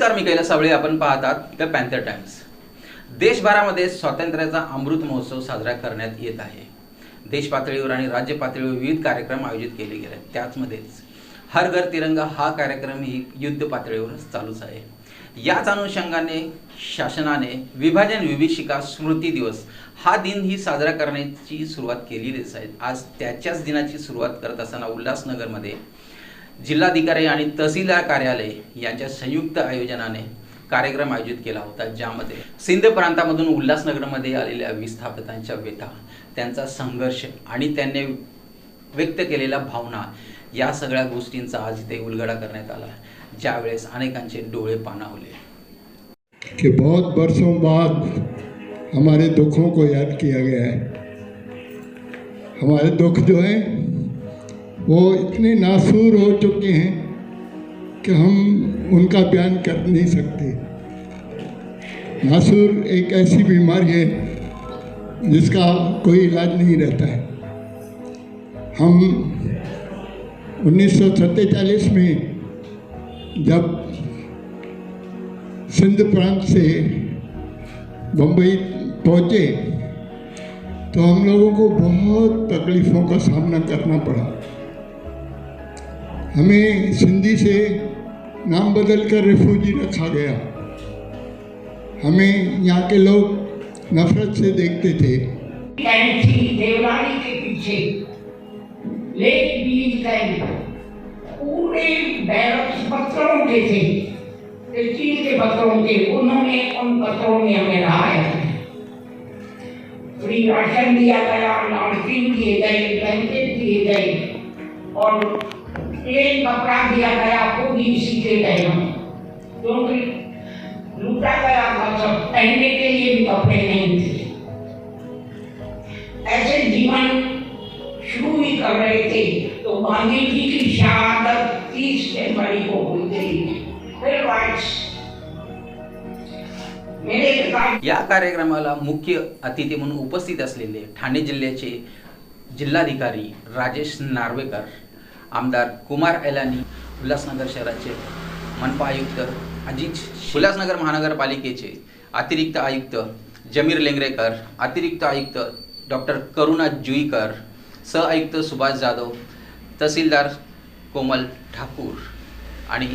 नमस्कार, मी कैलास साबळे. आपण पाहतात द पॅन्थर टाइम्स. देशभरामध्ये स्वातंत्र्याचा अमृत महोत्सव साजरा करण्यात येत आहे. देश पातळीवर आणि राज्य पातळीवर विविध कार्यक्रम आयोजित केले गेले आहेत. त्याचमध्येच हर घर तिरंगा हा कार्यक्रम ही युद्ध पातळीवर चालूच आहे. याच अनुषंगाने शासनाने विभाजन विभीषिका स्मृती दिवस हा दिन ही साजरा करण्याची सुरुवात केलेलीच आहे. आज त्याच्याच दिनाची सुरुवात करत असताना उल्हासनगरमध्ये जिल्हाधिकारी आणि तहसीलदार कार्यालय यांच्या संयुक्त आयोजनाने कार्यक्रम आयोजित केला होता, ज्यामध्ये सिंध प्रांतामधून उल्हासनगरमध्ये आलेल्या विस्थापितांच्या व्यथा, त्यांचा संघर्ष आणि त्यांनी व्यक्त केलेल्या भावना या सगळ्या गोष्टींचा आज इथे उलगडा करण्यात आला, ज्यावेळेस अनेकांचे डोळे पाणावले. कि बहुत बरसों बाद हमारे दुखों को याद किया गया है. हमारे दुख जो हैं वो इतने नासूर हो चुके हैं कि हम उनका बयान कर नहीं सकते. नासूर एक ऐसी बीमारी है जिसका कोई इलाज नहीं रहता है. हम 1947 में जब सिंध प्रांत से बम्बई पहुँचे तो हम लोगों को बहुत तकलीफ़ों का सामना करना पड़ा. हमें सिंधी से नाम बदल कर रिफ्यूजी रखा गया. हमें यहाँ के लोग नफरत से देखते थे. देवरानी के पीछे लेक बीज कैंप पूरे बैरक्स पत्थरों के थे, स्टील के पत्थरों के. उन्होंने उन पत्थरों में हमें रहाया. फ्री राशन दिया गया, नमकीन दिए गए, ब्लैंकेट दिए गए और प्लेन कपड़ा दिया गया. वो भी सीखे गए हम, क्योंकि लूटा गया था. सब पहनने के लिए भी कपड़े नहीं थे. ऐसे जीवन शुरू ही कर रहे थे तो गांधी जी की शहादत 30 जनवरी को हुई थी. या कार्यक्रमाला मुख्य अतिथी म्हणून उपस्थित असलेले ठाणे जिल्ह्याचे जिल्हाधिकारी राजेश नार्वेकर, आमदार कुमार एलानी, उल्हासनगर शहराचे मनपा आयुक्त अजित, उल्हासनगर महानगरपालिकेचे अतिरिक्त आयुक्त जमीर लेंगरेकर, अतिरिक्त आयुक्त डॉक्टर करुणा जुईकर, सह आयुक्त सुभाष जाधव, तहसीलदार कोमल ठाकूर आणि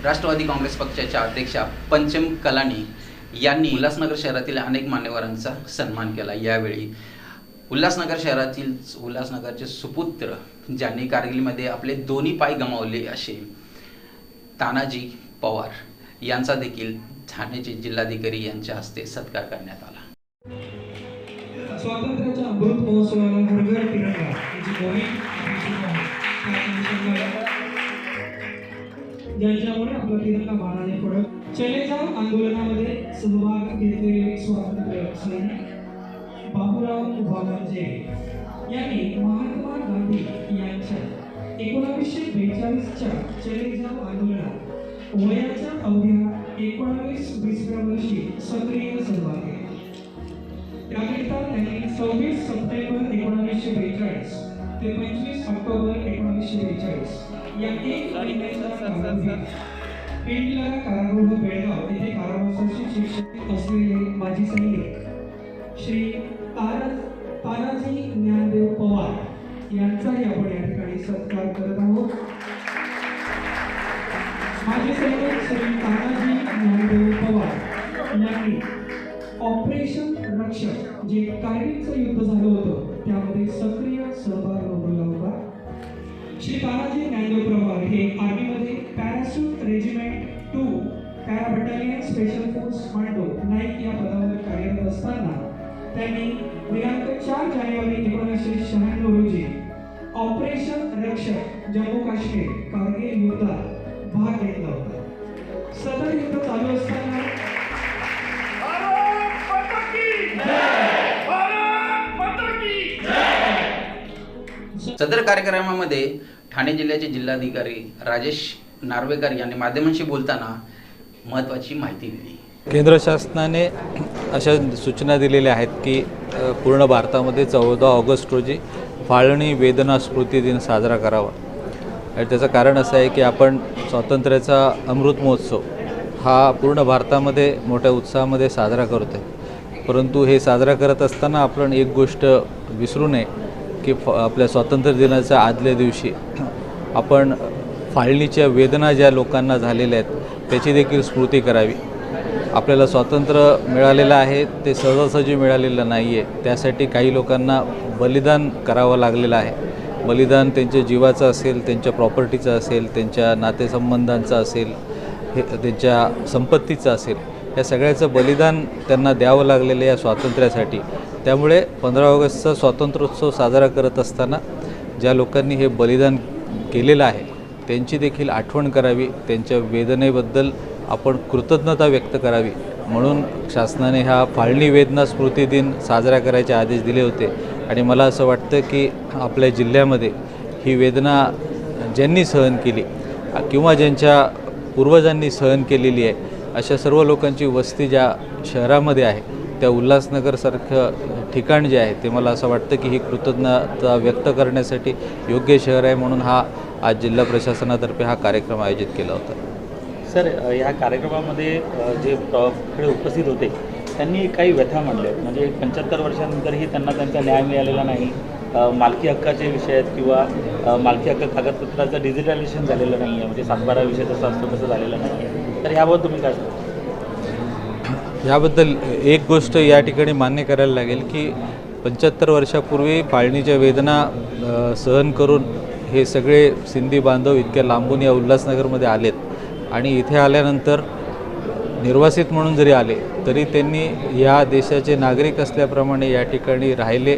राष्ट्रवादी काँग्रेस पक्षाच्या अध्यक्षा पंचम कलानी यांनी उल्हासनगर शहरातील अनेक मान्यवरांचा सन्मान केला. यावेळी उल्हासनगरचे सुपुत्र ज्यांनी कारगिलमध्ये आपले दोन्ही पाय गमावले असे तानाजी पवार यांचा देखील ठाण्याचे जिल्हाधिकारी यांच्या हस्ते सत्कार करण्यात आला. स्वातंत्र्याच्या अमृत महोत्सवाला हर घर तिरंगा याची मोहीम ज्यांच्यामुळे आपला तिरंगा बाणाने पडत. चले जाव आंदोलनामध्ये सहभाग घेतलेले स्वातंत्र्य सैनिक बाबूराव बाबांजे यांनी महात्मा गांधी यांच्या 1942च्या चले जाव आंदोलनात वयाच्या अवघ्या 19-20व्या वर्षी सक्रिय सहभाग घेतला. त्याकरिता त्यांनी 26 सप्टेंबर 1942 ते 25 ऑक्टोबर 1942 या 1 महिन्याच्या कालावधीत पेंडला कारागृह बेळगाव येथे कारावासाचे शिक्षक असलेले माजी सैनिक श्री तानाजी ज्ञानदेव पवार यांचाही आपण या ठिकाणी सत्कार करत आहोत. माजी सैनिक श्री तानाजी ज्ञानदेव पवार यांनी ऑपरेशन रक्षक जे कारगिलचं युद्ध झालं होतं त्यामध्ये सक्रिय सहभाग नोंदवला होता. श्री तानाजी ज्ञानदेव पवार हे आर्मीमध्ये parachute regiment 2 para battalion special force commando Naik या पदावर कार्यरत असताना त्यांनी दिनांक 4 जानेवारी 1996 रोजी ऑपरेशन रक्षक जम्मू काश्मीर कारगिल युद्धात भाग घेतला होता. सदर युद्ध चालू असताना सदर कार्यक्रमामध्ये ठाणे जिल्ह्याचे जिल्हाधिकारी राजेश नार्वेकर यांनी माध्यमांशी बोलताना महत्त्वाची माहिती दिली. केंद्र शासनाने अशा सूचना दिलेल्या आहेत की पूर्ण भारतामध्ये 14 ऑगस्ट रोजी फाळणी वेदना स्मृती दिन साजरा करावा. आणि त्याचं कारण असं आहे की आपण स्वातंत्र्याचा अमृत महोत्सव हा पूर्ण भारतामध्ये मोठ्या उत्साहामध्ये साजरा करतो आहे. परंतु हे साजरा करत असताना आपण एक गोष्ट विसरू नये की आपल्या स्वातंत्र्य दिनाच्या आदल्या दिवशी आपण फाळणीच्या वेदना ज्या लोकांना झालेल्या आहेत त्याची देखील स्मृती करावी. आपल्याला स्वातंत्र्य मिळालेलं आहे ते सहजासहजी मिळालेलं नाही आहे. त्यासाठी काही लोकांना बलिदान करावं लागलेलं आहे. बलिदान त्यांच्या जीवाचं असेल, त्यांच्या प्रॉपर्टीचं असेल, त्यांच्या नातेसंबंधांचं असेल, हे त्यांच्या संपत्तीचं असेल, या सगळ्याचं बलिदान त्यांना द्यावं लागलेलं या स्वातंत्र्यासाठी. त्यामुळे 15 ऑगस्टचा स्वातंत्र्योत्सव साजरा करत असताना ज्या लोकांनी हे बलिदान केलेलं आहे त्यांची देखील आठवण करावी. त्यांच्या वेदनेबद्दल आपण कृतज्ञता व्यक्त करावी म्हणून शासनाने हा फाळणी वेदना स्मृती दिन साजरा करायचे आदेश दिले होते. आणि मला असं वाटतं की आपल्या जिल्ह्यामध्ये ही वेदना ज्यांनी सहन केली किंवा ज्यांच्या पूर्वजांनी सहन केलेली आहे अशा सर्व लोकांची वस्ती ज्या शहरामध्ये आहे त्या उल्हासनगरसारखं ठिकाण जे आहे ते मला असं वाटतं की ही कृतज्ञता व्यक्त करण्यासाठी योग्य शहर आहे. म्हणून हा आज जिल्हा प्रशासनातर्फे हा कार्यक्रम आयोजित केला होता. सर, या कार्यक्रमामध्ये जे खेळ उपस्थित होते त्यांनी काही व्यथा मांडल्या, म्हणजे 75 वर्षांनंतरही त्यांना त्यांचा न्याय मिळालेला नाही. मालकी हक्काचे विषय आहेत किंवा मालकी हक्क कागदपत्राचं डिजिटलायझेशन झालेलं नाही आहे, म्हणजे 7/12 विषय जसं असतो तसं झालेलं नाही आहे. तर याबाबत तुम्ही काय सांगा? याबद्दल एक गोष्ट या ठिकाणी मान्य करायला लागेल की 75 वर्षापूर्वी फाळणीच्या वेदना सहन करून हे सगळे सिंधी बांधव इतक्या लांबून या उल्हासनगरमध्ये आलेत आणि इथे आल्यानंतर निर्वासित म्हणून जरी आले तरी त्यांनी या देशाचे नागरिक असल्याप्रमाणे या ठिकाणी राहिले.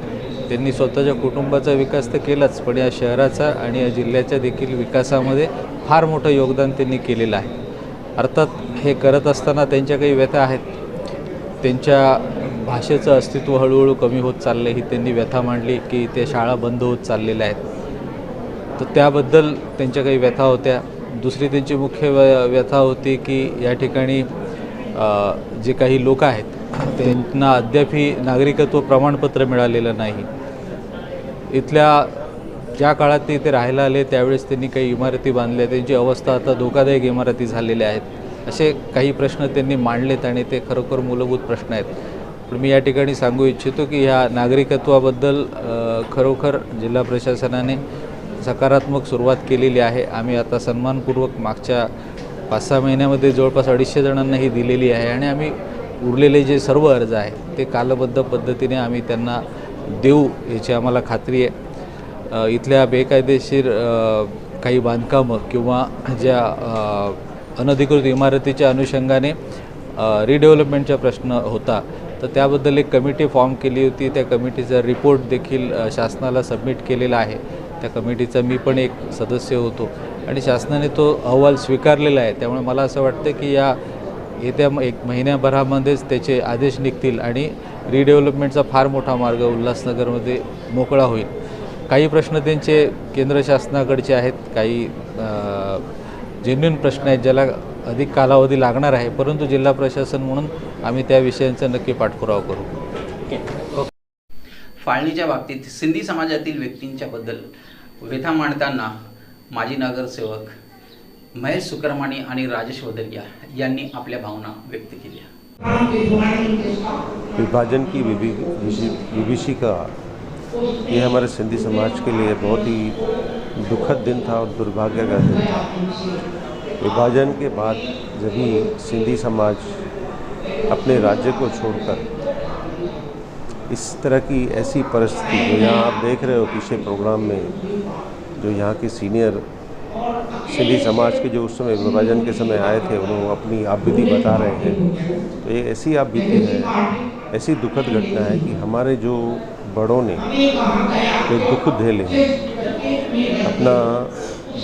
त्यांनी स्वतःच्या कुटुंबाचा विकास तर केलाच, पण या शहराचा आणि या जिल्ह्याच्या देखील विकासामध्ये फार मोठं योगदान त्यांनी केलेलं आहे. अर्थात हे करत असताना त्यांच्या काही व्यथा आहेत. त्यांच्या भाषेचं अस्तित्व हळूहळू कमी होत चाललं ही त्यांनी व्यथा मांडली की त्या शाळा बंद होत चाललेल्या आहेत, तर त्याबद्दल त्यांच्या काही व्यथा होत्या. दुसरी त्यांची मुख्य व्यथा होती की या ठिकाणी जे काही लोक आहेत त्यांना अद्यापही नागरिकत्व प्रमाणपत्र मिळालेलं नाही. इथल्या ज्या काळात ते इथे राहायला आले त्यावेळेस त्यांनी काही इमारती बांधल्या, त्यांची अवस्था आता धोकादायक इमारती झालेल्या आहेत. असे काही प्रश्न त्यांनी मांडलेत आणि ते खरोखर मूलभूत प्रश्न आहेत. पण मी या ठिकाणी सांगू इच्छितो की ह्या नागरिकत्वाबद्दल खरोखर जिल्हा प्रशासनाने सकारात्मक सुरुवात केलेली आहे. आम्ही आता सन्मानपूर्वक मागच्या 5-6 महिन्यामध्ये जवळपास 250 जणांना ही दिलेली आहे आणि आम्ही उरलेले जे सर्व अर्ज आहे ते कालबद्ध पद्धतीने आम्ही त्यांना देऊ याची आम्हाला खात्री आहे. इथल्या बेकायदेशीर काही बांधकामं किंवा ज्या अनधिकृत इमारतीच्या अनुषंगाने रिडेव्हलपमेंटचा प्रश्न होता तर त्याबद्दल एक कमिटी फॉर्म केली होती. त्या कमिटीचा रिपोर्ट देखील शासनाला सबमिट केलेला आहे. त्या कमिटीचा मी पण एक सदस्य होतो आणि शासनाने तो अहवाल स्वीकारलेला आहे. त्यामुळे मला असं वाटतं की या येत्या 1 महिन्याभरामध्येच त्याचे आदेश निघतील आणि रिडेव्हलपमेंटचा फार मोठा मार्ग उल्हासनगरमध्ये मोकळा होईल. काही प्रश्न त्यांचे केंद्र शासनाकडचे आहेत, काही जेन्युइन प्रश्न आहेत ज्याला अधिक कालावधी लागणार आहे, परंतु जिल्हा प्रशासन म्हणून आम्ही त्या विषयांचा नक्की पाठपुरावा करू. फाळणीच्या बाबतीत सिंधी समाजातील व्यक्तींच्याबद्दल व्यथा मांडताना माजी नगरसेवक महेश सुकरमानी आणि राजेश वदलिया यांनी आपल्या भावना व्यक्त केल्या. विभाजन की विभीषिका ये हमारे सिंधी समाज के लिए बहुत ही दुखद दिन था और दुर्भाग्य का दिन था. विभाजन के बाद जब ही सिंधी समाज अपने राज्य को छोड़कर इस तरह की ऐसी परिस्थिति जो यहाँ आप देख रहे हो पीछे प्रोग्राम में, जो यहाँ के सीनियर सिंधी समाज के जो उस समय विभाजन के समय आए थे उन्होंने अपनी आपबीती बता रहे हैं. तो ये ऐसी आपबीती है, ऐसी दुखद घटना है कि हमारे जो बड़ों ने जो दुख झेले हैं, अपना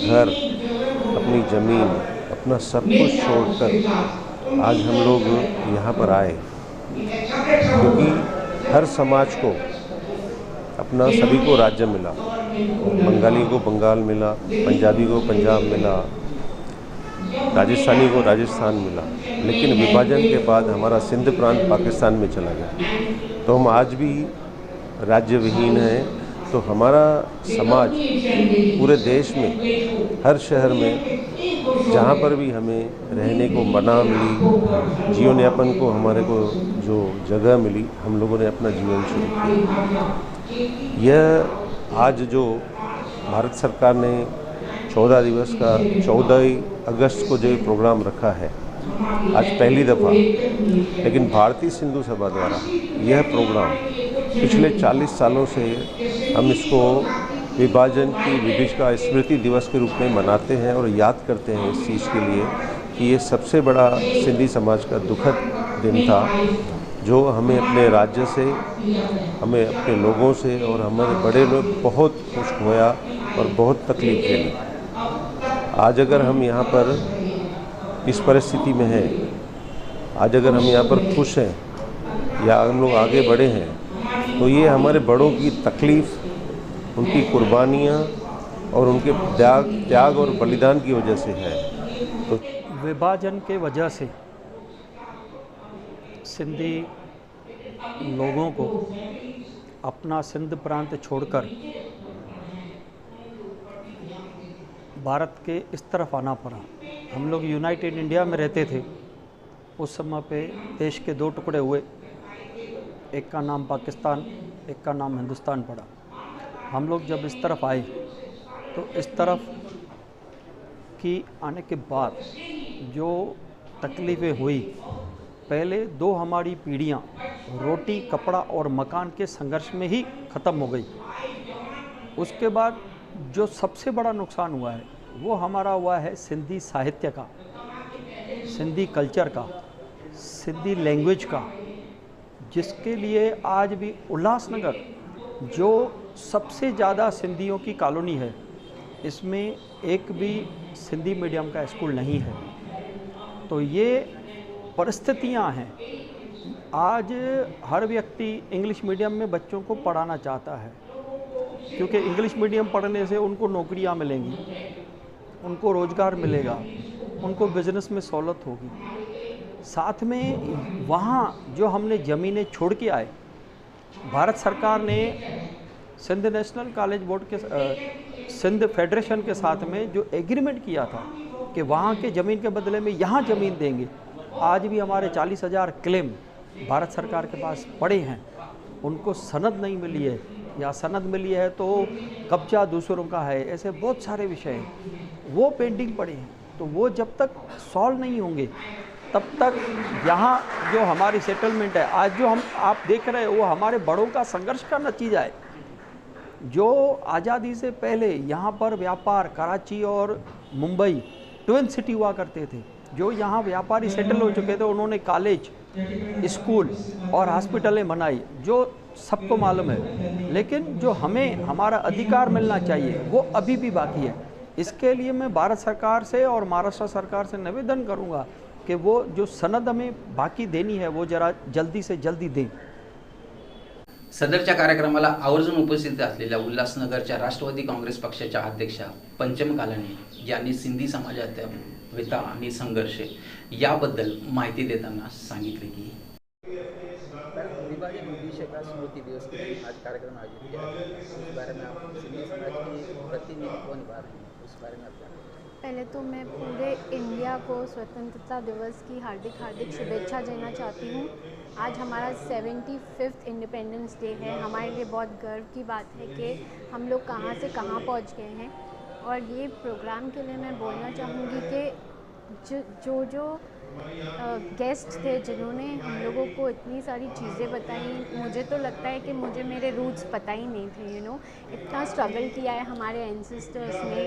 घर, अपनी ज़मीन, अपना सब कुछ छोड़कर आज हम लोग यहाँ पर आए, क्योंकि हर समाज को अपना सभी को राज्य मिला. बंगाली को बंगाल मिला, पंजाबी को पंजाब मिला, राजस्थानी को राजस्थान मिला, लेकिन विभाजन के बाद हमारा सिंध प्रांत पाकिस्तान में चला गया. तो हम आज भी राज्य विहीन हैं, तो हमारा समाज पूरे देश में हर शहर में जहाँ पर भी हमें रहने को मना मिली, जीवन यापन को हमारे को जो जगह मिली, हम लोगों ने अपना जीवन शुरू किया। यह आज जो भारत सरकार ने 14 दिवस का 14 अगस्त को जो प्रोग्राम रखा है, आज पहली दफ़ा, लेकिन भारतीय सिंधु सभा द्वारा यह प्रोग्राम पिछले 40 सालों से हम इसको विभाजन की विभीषिका स्मृति दिवस के रूप में मनाते हैं और याद करते हैं इस चीज़ के लिए कि ये सबसे बड़ा सिंधी समाज का दुखद दिन था, जो हमें अपने राज्य से, हमें अपने लोगों से और हमारे बड़े लोग बहुत खुश होया और बहुत तकलीफ झेली। आज अगर हम यहाँ पर इस परिस्थिति में हैं, आज अगर हम यहाँ पर खुश हैं या हम लोग आगे बढ़े हैं, तो ये हमारे बड़ों की तकलीफ़, उनकी कुर्बानियाँ और उनके त्याग और बलिदान की वजह से है। तो विभाजन के वजह से सिंधी लोगों को अपना सिंध प्रांत छोड़कर भारत के इस तरफ आना पड़ा। हम लोग यूनाइटेड इंडिया में रहते थे। उस समय पे देश के 2 टुकड़े हुए, एक का नाम पाकिस्तान, एक का नाम हिंदुस्तान पड़ा। हम लोग जब इस तरफ आए तो इस तरफ की आने के बाद जो तकलीफ़ें हुई, पहले 2 हमारी पीढ़ियाँ रोटी, कपड़ा और मकान के संघर्ष में ही ख़त्म हो गई। उसके बाद जो सबसे बड़ा नुकसान हुआ है वो हमारा हुआ है सिंधी साहित्य का, सिंधी कल्चर का, सिंधी लैंग्वेज का, जिसके लिए आज भी उल्लासनगर जो सबसे ज़्यादा सिंधियों की कॉलोनी है, इसमें एक भी सिंधी मीडियम का स्कूल नहीं है। तो ये परिस्थितियां हैं। आज हर व्यक्ति इंग्लिश मीडियम में बच्चों को पढ़ाना चाहता है, क्योंकि इंग्लिश मीडियम पढ़ने से उनको नौकरियां मिलेंगी, उनको रोज़गार मिलेगा, उनको बिज़नेस में सहूलत होगी। साथ में वहाँ जो हमने ज़मीनें छोड़ के आए, भारत सरकार ने सिंध नेशनल कॉलेज बोर्ड के सिंध फेडरेशन के साथ में जो एग्रीमेंट किया था कि वहाँ के ज़मीन के बदले में यहाँ ज़मीन देंगे, आज भी हमारे 40,000 क्लेम भारत सरकार के पास पड़े हैं। उनको सनद नहीं मिली है, या सनद मिली है तो कब्जा दूसरों का है। ऐसे बहुत सारे विषय हैं, वो पेंडिंग पड़े हैं। तो वो जब तक सॉल्व नहीं होंगे तब तक यहाँ जो हमारी सेटलमेंट है, आज जो हम आप देख रहे हैं, वो हमारे बड़ों का संघर्ष का नतीजा है। जो आज़ादी से पहले यहाँ पर व्यापार कराची और मुंबई ट्विन सिटी हुआ करते थे, जो यहाँ व्यापारी सेटल हो चुके थे, उन्होंने कॉलेज, स्कूल और हॉस्पिटलें बनाई, जो सबको मालूम है। लेकिन जो हमें हमारा अधिकार मिलना चाहिए वो अभी भी बाकी है। इसके लिए मैं भारत सरकार से और महाराष्ट्र सरकार से निवेदन करूँगा कि वो जो सनद हमें बाकी देनी है वो जरा जल्दी से जल्दी दें। सदरच्या कार्यक्रमाला आवर्जून उपस्थित असलेल्या उल्हासनगरच्या राष्ट्रवादी काँग्रेस पक्षाच्या अध्यक्षा पंचम कालानी यांनी सिंधी समाजाच्या व्यथा आणि संघर्ष याबद्दल माहिती देताना सांगितले की विभाजन विभीषिका स्मृति दिवस के दिन आज कार्यक्रम आयोजित किया है। इस बारे में आप सिंधी समाज की प्रतिनिधित्व निभा रहे हैं, उस बारे में आप क्या? पहले तो मैं पूरे इंडिया को स्वतंत्रता दिवस की हार्दिक शुभेच्छा देना चाहती हूँ। आज हमारा 75th इंडिपेंडेंस डे है। हमारे लिए बहुत गर्व की बात है कि हम लोग कहाँ से कहाँ पहुँच गए हैं। और ये प्रोग्राम के लिए मैं बोलना चाहूँगी कि जो गेस्ट थे जिन्होंने हम लोगों को इतनी सारी चीज़ें बताई, मुझे तो लगता है कि मुझे मेरे रूट्स पता ही नहीं थे। इतना स्ट्रगल किया है हमारे एंसेस्टर्स ने,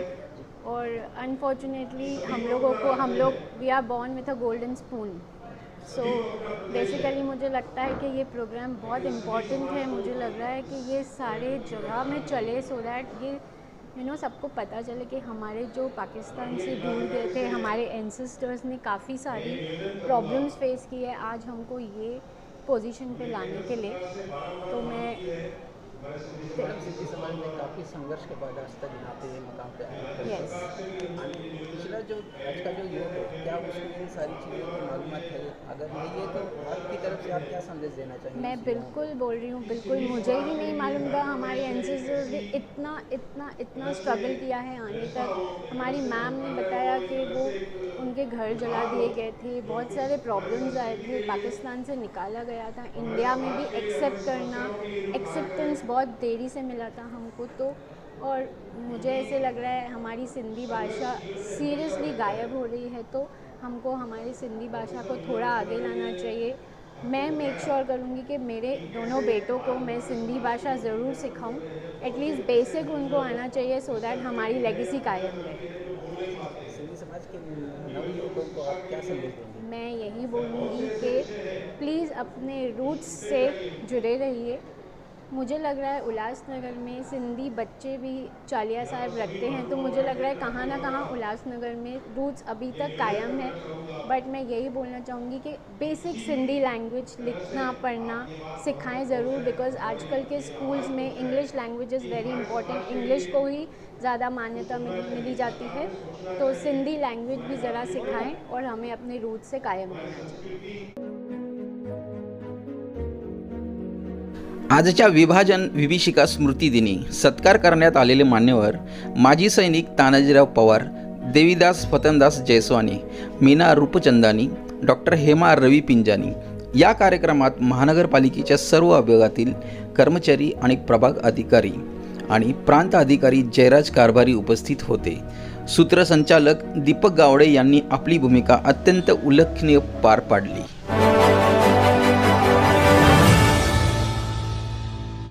और अनफॉर्चुनेटली हम लोग we are born with a golden spoon. So basically मुझे लगता है कि ये प्रोग्राम बहुत इम्पॉर्टेंट है। मुझे लग रहा है कि ये सारे जगह में चले सो दैट ये सबको पता चले कि हमारे जो पाकिस्तान से दूर गए थे, हमारे एंसेस्टर्स ने काफ़ी सारी प्रॉब्लम्स फेस की है आज हमको ये पोजीशन पे लाने के लिए। तो मैं सिंधी समाज में काफ़ी संघर्ष के बाद आज तक यहाँ पे मकाम पे आए। यस, पिछला आज का जो युवक है क्या उसको इन सारी चीज़ों की मालूमात है? अगर नहीं है तो आपकी तरफ से आप क्या संदेश देना चाहेंगे? मैं बिल्कुल बोल रही हूँ, बिल्कुल मुझे ही नहीं मालूम था। हमारे एंसेस्टर्स ने इतना स्ट्रगल किया है आने तक। हमारी मैम ने बताया कि वो उनके घर जला दिए गए थे, बहुत सारे प्रॉब्लम्स आए थे, पाकिस्तान से निकाला गया था, इंडिया में भी एक्सेप्टेंस बहुत देरी से मिला था हमको। तो और मुझे ऐसे लग रहा है हमारी सिंधी भाषा सीरियसली गायब हो रही है, तो हमको हमारी सिंधी भाषा को थोड़ा आगे लाना चाहिए। मैं मेक श्योर करूँगी कि मेरे दोनों बेटों को मैं सिंधी भाषा ज़रूर सिखाऊं, एटलीस्ट बेसिक उनको आना चाहिए, सो दैट हमारी लेगेसी कायम रहे। सिंधी समाज के नवयुवकों को आप क्या संदेश देंगे? मैं यही बोलूँगी कि प्लीज़ अपने रूट्स से जुड़े रहिए। मुझे लग रहा है उल्लासनगर में सिंधी बच्चे भी चालिया साहब रखते हैं, तो मुझे लग रहा है कहाँ ना कहाँ उल्लासनगर में रूट्स अभी तक कायम है। बट मैं यही बोलना चाहूँगी कि बेसिक सिंधी लैंग्वेज लिखना पढ़ना सिखाएं ज़रूर, बिकॉज़ आजकल के स्कूल्स में English language is very important, English को ही ज़्यादा मान्यता मिली जाती है। तो सिंधी लैंग्वेज भी ज़रा सिखाएं और हमें अपने रूट्स से कायम रहना चाहिए। आजच्या विभाजन विभीषिका स्मृती दिनी सत्कार करण्यात आलेले मान्यवर माजी सैनिक तानाजीराव पवार, देवीदास फतनदास जयस्वानी, मीना रूपचंदानी, डॉक्टर हेमा रवी पिंजानी या कार्यक्रमात महानगरपालिकेच्या सर्व विभागातील कर्मचारी आणि प्रभाग अधिकारी आणि प्रांत अधिकारी जयराज कारभारी उपस्थित होते। सूत्रसंचालक दीपक गावडे यांनी आपली भूमिका अत्यंत उल्लेखनीय पार पाडली।